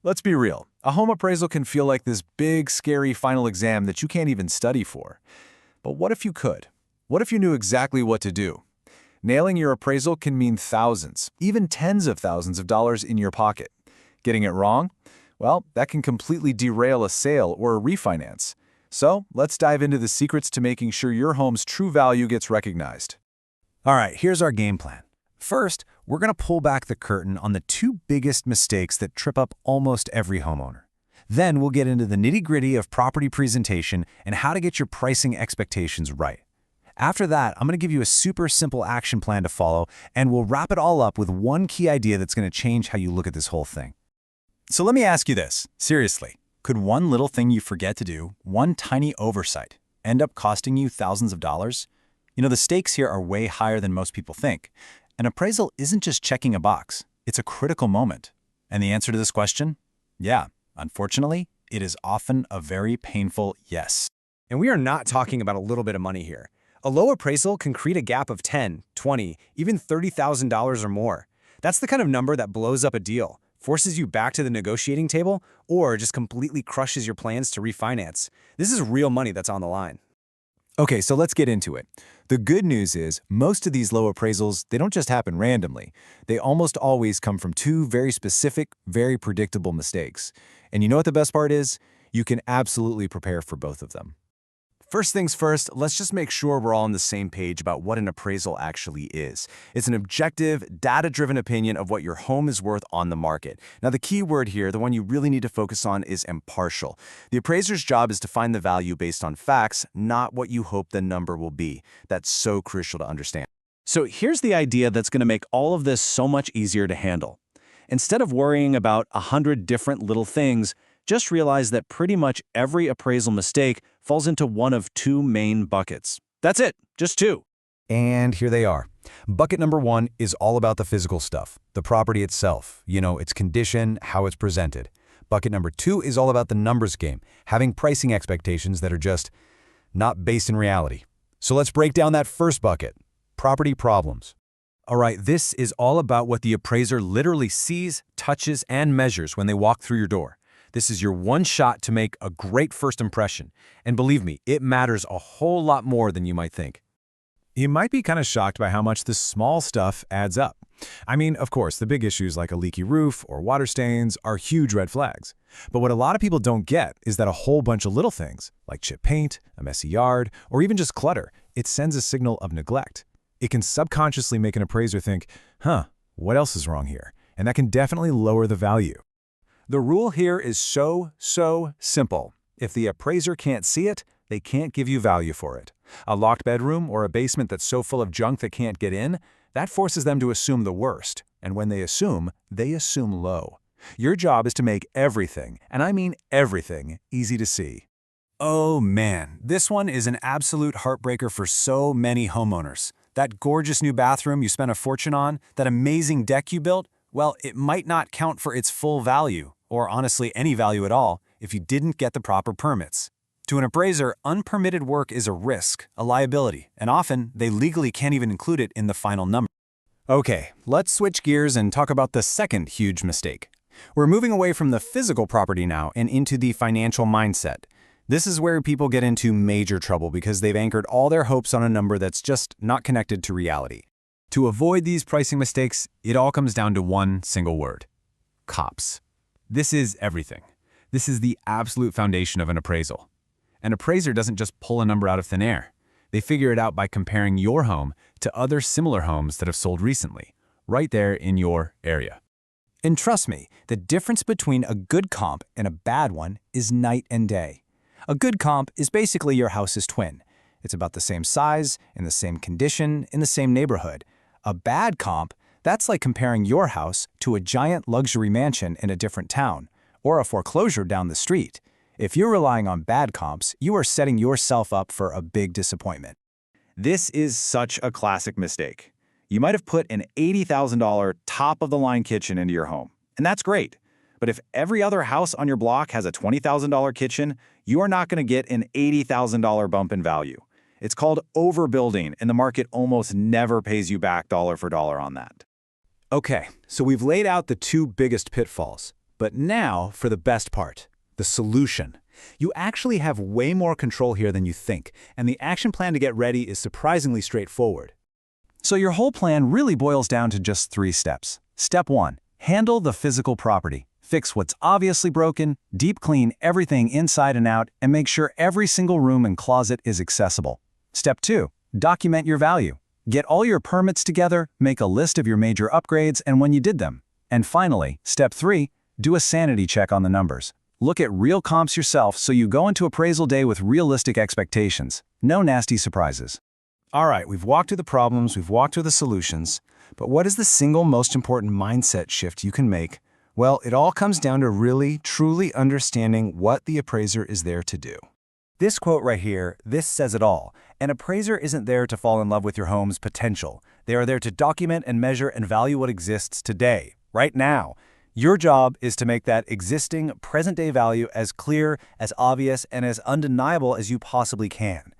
Let's be real. A home appraisal can feel like this big, scary final exam that you can't even study for. But what if you could? What if you knew exactly what to do? Nailing your appraisal can mean thousands, even tens of thousands of dollars in your pocket. Getting it wrong? Well, that can completely derail a sale or a refinance. So, let's dive into the secrets to making sure your home's true value gets recognized. All right, here's our game plan. First, we're going to pull back the curtain on the two biggest mistakes that trip up almost every homeowner. Then we'll get into the nitty-gritty of property presentation and how to get your pricing expectations right. After that, I'm going to give you a super simple action plan to follow, and we'll wrap it all up with one key idea that's going to change how you look at this whole thing. So let me ask you this, seriously. Could one little thing you forget to do, one tiny oversight, end up costing you thousands of dollars? You know, the stakes here are way higher than most people think. An appraisal isn't just checking a box, it's a critical moment. And the answer to this question? Yeah, unfortunately, it is often a very painful yes. And we are not talking about a little bit of money here. A low appraisal can create a gap of $10, $20, even $30,000 or more. That's the kind of number that blows up a deal, forces you back to the negotiating table, or just completely crushes your plans to refinance. This is real money that's on the line. Okay, so let's get into it. The good news is most of these low appraisals, they don't just happen randomly. They almost always come from two very specific, very predictable mistakes. And you know what the best part is? You can absolutely prepare for both of them. First things first, let's just make sure we're all on the same page about what an appraisal actually is. It's an objective, data-driven opinion of what your home is worth on the market. Now, the key word here, the one you really need to focus on, is impartial. The appraiser's job is to find the value based on facts, not what you hope the number will be. That's so crucial to understand. So here's the idea that's going to make all of this so much easier to handle. Instead of worrying about 100 different little things, just realize that pretty much every appraisal mistake falls into one of two main buckets. That's it, just two. And here they are. Bucket number one is all about the physical stuff, the property itself, its condition, how it's presented. Bucket number two is all about the numbers game, having pricing expectations that are just not based in reality. So let's break down that first bucket, property problems. All right, this is all about what the appraiser literally sees, touches, and measures when they walk through your door. This is your one shot to make a great first impression. And believe me, it matters a whole lot more than you might think. You might be kind of shocked by how much this small stuff adds up. I mean, of course, the big issues like a leaky roof or water stains are huge red flags. But what a lot of people don't get is that a whole bunch of little things, like chipped paint, a messy yard, or even just clutter, it sends a signal of neglect. It can subconsciously make an appraiser think, what else is wrong here? And that can definitely lower the value. The rule here is so simple. If the appraiser can't see it, they can't give you value for it. A locked bedroom or a basement that's so full of junk they can't get in, that forces them to assume the worst. And when they assume low. Your job is to make everything, and I mean everything, easy to see. Oh man, this one is an absolute heartbreaker for so many homeowners. That gorgeous new bathroom you spent a fortune on, that amazing deck you built, well, it might not count for its full value, or honestly any value at all, if you didn't get the proper permits. To an appraiser, unpermitted work is a risk, a liability, and often they legally can't even include it in the final number. Okay, let's switch gears and talk about the second huge mistake. We're moving away from the physical property now and into the financial mindset. This is where people get into major trouble because they've anchored all their hopes on a number that's just not connected to reality. To avoid these pricing mistakes, it all comes down to one single word: cops. This is everything. This is the absolute foundation of an appraisal. An appraiser doesn't just pull a number out of thin air. They figure it out by comparing your home to other similar homes that have sold recently, right there in your area. And trust me, the difference between a good comp and a bad one is night and day. A good comp is basically your house's twin. It's about the same size, in the same condition, in the same neighborhood. A bad comp, that's like comparing your house to a giant luxury mansion in a different town, or a foreclosure down the street. If you're relying on bad comps, you are setting yourself up for a big disappointment. This is such a classic mistake. You might have put an $80,000 top-of-the-line kitchen into your home, and that's great. But if every other house on your block has a $20,000 kitchen, you are not going to get an $80,000 bump in value. It's called overbuilding, and the market almost never pays you back dollar for dollar on that. Okay, so we've laid out the two biggest pitfalls. But now for the best part, the solution. You actually have way more control here than you think, and the action plan to get ready is surprisingly straightforward. So your whole plan really boils down to just 3 steps. Step 1. Handle the physical property. Fix what's obviously broken, deep clean everything inside and out, and make sure every single room and closet is accessible. Step 2. Document your value. Get all your permits together, make a list of your major upgrades and when you did them. And finally, Step 3. Do a sanity check on the numbers. Look at real comps yourself so you go into appraisal day with realistic expectations. No nasty surprises. All right, we've walked through the problems, we've walked through the solutions, but what is the single most important mindset shift you can make? Well, it all comes down to really, truly understanding what the appraiser is there to do. This quote right here, this says it all. An appraiser isn't there to fall in love with your home's potential. They are there to document and measure and value what exists today, right now. Your job is to make that existing present-day value as clear, as obvious, and as undeniable as you possibly can.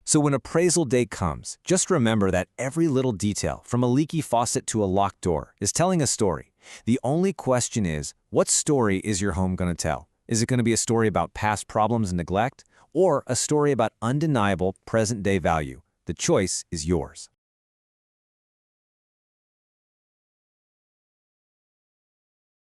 So when appraisal day comes, just remember that every little detail, from a leaky faucet to a locked door, is telling a story. The only question is, what story is your home going to tell? Is it going to be a story about past problems and neglect, or a story about undeniable present-day value? The choice is yours.